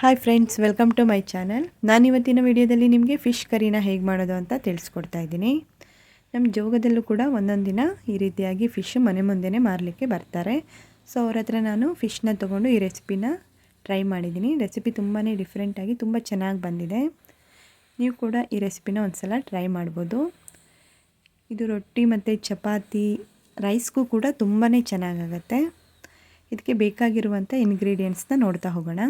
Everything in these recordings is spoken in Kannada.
Hi friends, welcome to my channel. ನಾನಿವತ್ತಿನ ವಿಡಿಯೋದಲ್ಲಿ ನಿಮಗೆ ಫಿಶ್ ಕರಿನ ಹೇಗೆ ಮಾಡೋದು ಅಂತ ತಿಳಿಸ್ಕೊಡ್ತಾ ಇದ್ದೀನಿ. ನಮ್ಮ ಜೋಗದಲ್ಲೂ ಕೂಡ ಒಂದೊಂದು ದಿನ ಈ ರೀತಿಯಾಗಿ ಫಿಶ್ ಮನೆ ಮುಂದೆನೇ ಮಾರಲಿಕ್ಕೆ ಬರ್ತಾರೆ. ಸೊ ಅವ್ರ ಹತ್ರ ನಾನು ಫಿಶ್ನ ತೊಗೊಂಡು ಈ ರೆಸಿಪಿನ ಟ್ರೈ ಮಾಡಿದ್ದೀನಿ. ರೆಸಿಪಿ ತುಂಬಾ ಡಿಫ್ರೆಂಟಾಗಿ ತುಂಬ ಚೆನ್ನಾಗಿ ಬಂದಿದೆ. ನೀವು ಕೂಡ ಈ ರೆಸಿಪಿನ ಒಂದು ಸಲ ಟ್ರೈ ಮಾಡ್ಬೋದು. ಇದು ರೊಟ್ಟಿ ಮತ್ತು ಚಪಾತಿ, ರೈಸ್ಗೂ ಕೂಡ ತುಂಬಾ ಚೆನ್ನಾಗಾಗತ್ತೆ. ಇದಕ್ಕೆ ಬೇಕಾಗಿರುವಂಥ ಇಂಗ್ರೀಡಿಯೆಂಟ್ಸ್ನ ನೋಡ್ತಾ ಹೋಗೋಣ.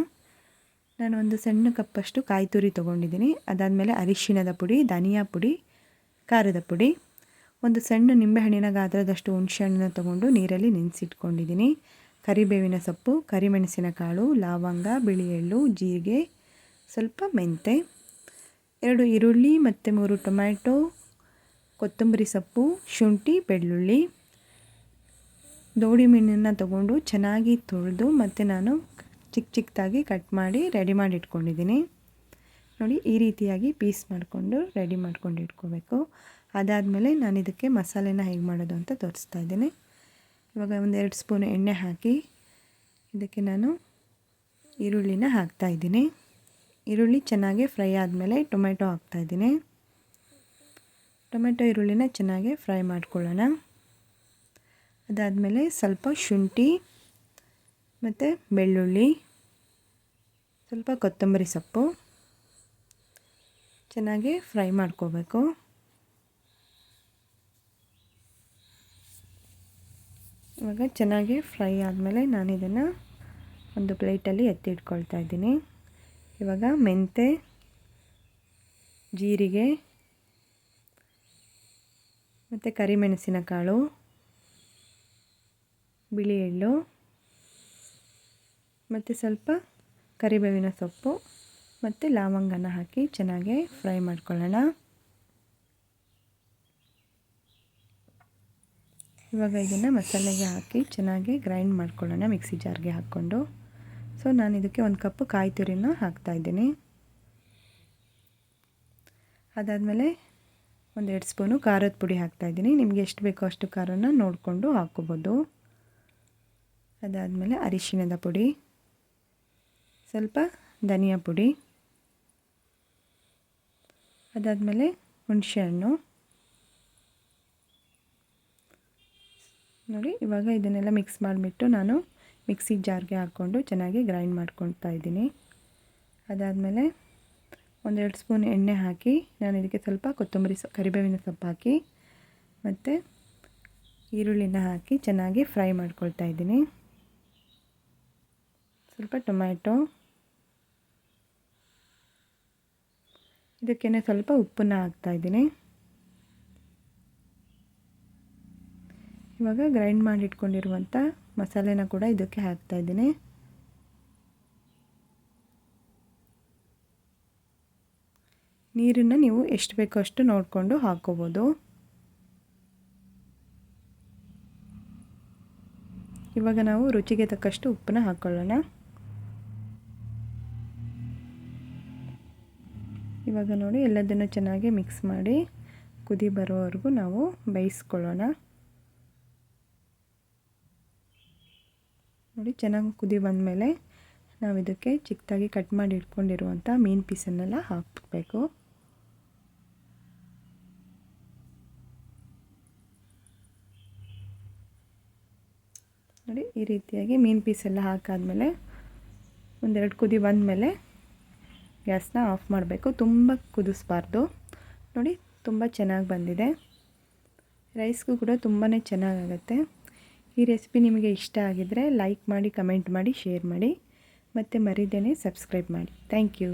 ನಾನು ಒಂದು ಸಣ್ಣ ಕಪ್ಪಷ್ಟು ಕಾಯಿ ತುರಿ ತೊಗೊಂಡಿದ್ದೀನಿ. ಅದಾದಮೇಲೆ ಅರಿಶಿಣದ ಪುಡಿ, ಧನಿಯಾ ಪುಡಿ, ಖಾರದ ಪುಡಿ, ಒಂದು ಸಣ್ಣ ನಿಂಬೆಹಣ್ಣಿನ ಗಾತ್ರದಷ್ಟು ಹುಣಸೆಹಣ್ಣನ್ನ ತೊಗೊಂಡು ನೀರಲ್ಲಿ ನೆನೆಸಿಟ್ಕೊಂಡಿದ್ದೀನಿ. ಕರಿಬೇವಿನ ಸೊಪ್ಪು, ಕರಿಮೆಣಸಿನಕಾಳು, ಲವಂಗ, ಬಿಳಿ ಎಳ್ಳು, ಜೀರಿಗೆ, ಸ್ವಲ್ಪ ಮೆಂತೆ, 2 ಈರುಳ್ಳಿ ಮತ್ತು 3 ಟೊಮ್ಯಾಟೊ, ಕೊತ್ತಂಬರಿ ಸೊಪ್ಪು, ಶುಂಠಿ, ಬೆಳ್ಳುಳ್ಳಿ, ದೋಡಿ ಮೀನನ್ನು ತೊಗೊಂಡು ಚೆನ್ನಾಗಿ ತೊಳೆದು ಮತ್ತು ನಾನು ಚಿಕ್ಕದಾಗಿ ಕಟ್ ಮಾಡಿ ರೆಡಿ ಮಾಡಿ ಇಟ್ಕೊಂಡಿದ್ದೀನಿ. ನೋಡಿ, ಈ ರೀತಿಯಾಗಿ ಪೀಸ್ ಮಾಡಿಕೊಂಡು ರೆಡಿ ಮಾಡ್ಕೊಂಡು ಇಟ್ಕೋಬೇಕು. ಅದಾದಮೇಲೆ ನಾನು ಇದಕ್ಕೆ ಮಸಾಲೆನ ಹೇಗೆ ಮಾಡೋದು ಅಂತ ತೋರಿಸ್ತಾ ಇದ್ದೀನಿ. ಇವಾಗ 1-2 ಸ್ಪೂನ್ ಎಣ್ಣೆ ಹಾಕಿ ಇದಕ್ಕೆ ನಾನು ಈರುಳ್ಳಿನ ಹಾಕ್ತಾಯಿದ್ದೀನಿ. ಈರುಳ್ಳಿ ಚೆನ್ನಾಗಿ ಫ್ರೈ ಆದಮೇಲೆ ಟೊಮೆಟೊ ಹಾಕ್ತಾಯಿದ್ದೀನಿ. ಟೊಮೆಟೊ ಈರುಳ್ಳಿನ ಚೆನ್ನಾಗಿ ಫ್ರೈ ಮಾಡ್ಕೊಳ್ಳೋಣ. ಅದಾದಮೇಲೆ ಸ್ವಲ್ಪ ಶುಂಠಿ ಮತ್ತು ಬೆಳ್ಳುಳ್ಳಿ, ಸ್ವಲ್ಪ ಕೊತ್ತಂಬರಿ ಸೊಪ್ಪು ಚೆನ್ನಾಗಿ ಫ್ರೈ ಮಾಡ್ಕೋಬೇಕು. ಇವಾಗ ಚೆನ್ನಾಗಿ ಫ್ರೈ ಆದಮೇಲೆ ನಾನು ಇದನ್ನು ಒಂದು ಪ್ಲೇಟಲ್ಲಿ ಎತ್ತಿಟ್ಕೊಳ್ತಾ ಇದ್ದೀನಿ. ಇವಾಗ ಮೆಂತೆ, ಜೀರಿಗೆ ಮತ್ತು ಕರಿಮೆಣಸಿನಕಾಳು, ಬಿಳಿ ಎಳ್ಳು ಮತ್ತು ಸ್ವಲ್ಪ ಕರಿಬೇವಿನ ಸೊಪ್ಪು ಮತ್ತು ಲವಂಗನ ಹಾಕಿ ಚೆನ್ನಾಗಿ ಫ್ರೈ ಮಾಡ್ಕೊಳ್ಳೋಣ. ಇವಾಗ ಇದನ್ನು ಮಸಾಲೆಗೆ ಹಾಕಿ ಚೆನ್ನಾಗಿ ಗ್ರೈಂಡ್ ಮಾಡ್ಕೊಳ್ಳೋಣ ಮಿಕ್ಸಿ ಜಾರ್ಗೆ ಹಾಕ್ಕೊಂಡು. ಸೊ ನಾನು ಇದಕ್ಕೆ 1 ಕಪ್ ಕಾಯಿ ತುರಿನ ಹಾಕ್ತಾಯಿದ್ದೀನಿ. ಅದಾದಮೇಲೆ 1-2 ಸ್ಪೂನು ಖಾರದ ಪುಡಿ ಹಾಕ್ತಾಯಿದ್ದೀನಿ. ನಿಮಗೆ ಎಷ್ಟು ಬೇಕೋ ಅಷ್ಟು ಖಾರನ ನೋಡಿಕೊಂಡು ಹಾಕ್ಕೋಬೋದು. ಅದಾದಮೇಲೆ ಅರಿಶಿಣದ ಪುಡಿ, ಸ್ವಲ್ಪ ಧನಿಯಾ ಪುಡಿ, ಅದಾದಮೇಲೆ ಹುಣಸೆಹಣ್ಣು. ನೋಡಿ, ಇವಾಗ ಇದನ್ನೆಲ್ಲ ಮಿಕ್ಸ್ ಮಾಡಿಬಿಟ್ಟು ನಾನು ಮಿಕ್ಸಿ ಜಾರ್ಗೆ ಹಾಕ್ಕೊಂಡು ಚೆನ್ನಾಗಿ ಗ್ರೈಂಡ್ ಮಾಡ್ಕೊಳ್ತಾ ಇದ್ದೀನಿ. ಅದಾದಮೇಲೆ 1-2 ಸ್ಪೂನ್ ಎಣ್ಣೆ ಹಾಕಿ ನಾನು ಇದಕ್ಕೆ ಸ್ವಲ್ಪ ಕರಿಬೇವಿನ ಸೊಪ್ಪು ಹಾಕಿ ಮತ್ತು ಈರುಳ್ಳಿನ ಹಾಕಿ ಚೆನ್ನಾಗಿ ಫ್ರೈ ಮಾಡ್ಕೊಳ್ತಾ ಇದ್ದೀನಿ. ಸ್ವಲ್ಪ ಟೊಮ್ಯಾಟೊ, ಇದಕ್ಕೆ ಸ್ವಲ್ಪ ಉಪ್ಪನ್ನು ಹಾಕ್ತಾಯಿದ್ದೀನಿ. ಇವಾಗ ಗ್ರೈಂಡ್ ಮಾಡಿ ಇಟ್ಕೊಂಡಿರುವಂಥ ಮಸಾಲೆನ ಕೂಡ ಇದಕ್ಕೆ ಹಾಕ್ತಾಯಿದ್ದೀನಿ. ನೀರನ್ನು ನೀವು ಎಷ್ಟು ಬೇಕೋ ಅಷ್ಟು ನೋಡಿಕೊಂಡು ಹಾಕ್ಕೋಬೋದು. ಇವಾಗ ನಾವು ರುಚಿಗೆ ತಕ್ಕಷ್ಟು ಉಪ್ಪನ್ನ ಹಾಕ್ಕೊಳ್ಳೋಣ. ಇವಾಗ ನೋಡಿ, ಎಲ್ಲದನ್ನು ಚೆನ್ನಾಗಿ ಮಿಕ್ಸ್ ಮಾಡಿ ಕುದಿ ಬರೋವರೆಗೂ ನಾವು ಬೇಯಿಸ್ಕೊಳ್ಳೋಣ. ನೋಡಿ, ಚೆನ್ನಾಗಿ ಕುದಿ ಬಂದಮೇಲೆ ನಾವು ಇದಕ್ಕೆ ಚಿಕ್ಕದಾಗಿ ಕಟ್ ಮಾಡಿ ಇಟ್ಕೊಂಡಿರುವಂಥ ಮೀನು ಪೀಸನ್ನೆಲ್ಲ ಹಾಕಬೇಕು. ನೋಡಿ, ಈ ರೀತಿಯಾಗಿ ಮೀನು ಪೀಸೆಲ್ಲ ಹಾಕಾದ್ಮೇಲೆ 1-2 ಕುದಿ ಬಂದಮೇಲೆ ಗ್ಯಾಸ್ನ ಆಫ್ ಮಾಡಬೇಕು. ತುಂಬ ಕುದಿಸ್ಬಾರ್ದು. ನೋಡಿ, ತುಂಬ ಚೆನ್ನಾಗಿ ಬಂದಿದೆ. ರೈಸ್ಗೂ ಕೂಡ ತುಂಬಾ ಚೆನ್ನಾಗಾಗತ್ತೆ. ಈ ರೆಸಿಪಿ ನಿಮಗೆ ಇಷ್ಟ ಆಗಿದ್ದರೆ ಲೈಕ್ ಮಾಡಿ, ಕಮೆಂಟ್ ಮಾಡಿ, ಶೇರ್ ಮಾಡಿ ಮತ್ತು ಮರಿದೇನೆ ಸಬ್ಸ್ಕ್ರೈಬ್ ಮಾಡಿ. Thank you.